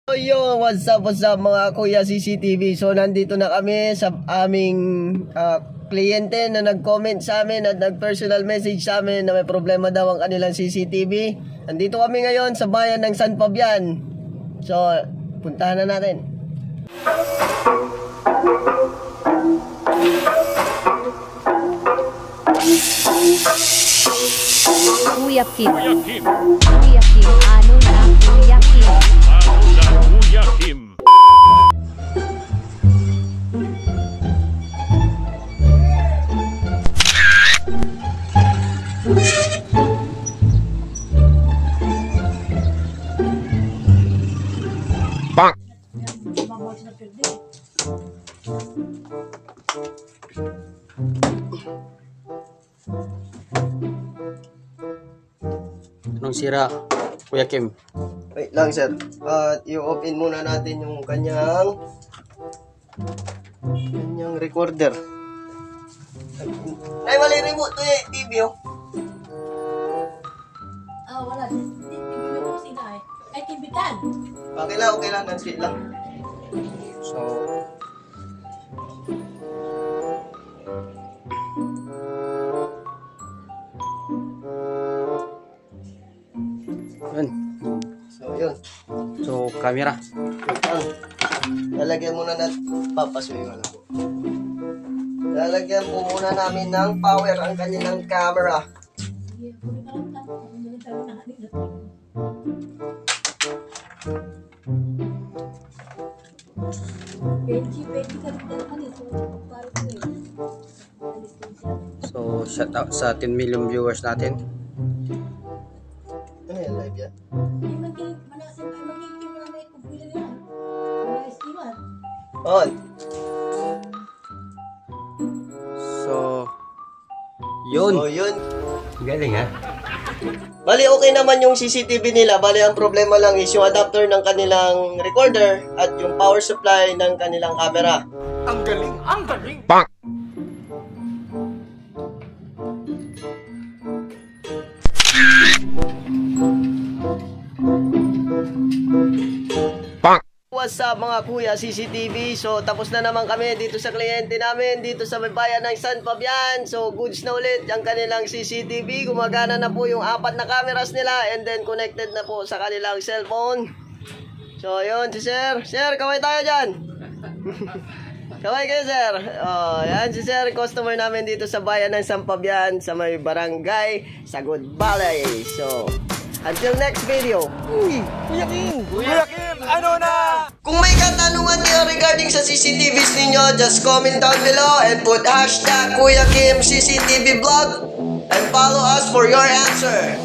Yo, what's up mga kuya CCTV. So nandito na kami sa aming kliyente na nag-comment sa amin at nag-personal message sa amin na may problema daw ang kanilang CCTV. Nandito kami ngayon sa bayan ng San Fabian. So puntahan na natin. Kuya Kim. Kuya Kim, ano na Kuya Kim? Kuya Kim. Bang. Anong sira, Kuya Kim? Wait lang sir. I-open muna natin yung kanyang recorder. Ay, mali remote to eh, TV oh. Wala. TV ko sila eh. Ay, TV kan. Okay lang, nansi lang. So, yun. Yun. So, camera. Lalagyan muna natin, papasuyo na lang. Lalagyan po muna namin ng power ang kanilang camera. So, shout out sa 10 million viewers natin. Ano yan, live yan? On. So, yun. So, yun. Galing ha? Bali, okay naman yung CCTV nila. Bali, ang problema lang is yung adapter ng kanilang recorder at yung power supply ng kanilang camera. Ang galing, ang galing. What's up mga kuya CCTV? So tapos na naman kami dito sa kliyente namin dito sa may bayan ng San Fabian. So goods na ulit ang kanilang CCTV. Gumagana na po yung 4 na cameras nila and then connected na po sa kanilang cellphone. So yun si sir. Sir, kaway tayo dyan. Kaway kayo sir. Oh, yan si sir, customer namin dito sa bayan ng San Fabian sa may barangay Sagot Valley. So until next video. Kuya Kim, ano na? Kung may katanungan niyo regarding sa CCTVs ninyo, just comment down below and put hashtag Kuya Kim CCTV Vlog and follow us for your answer.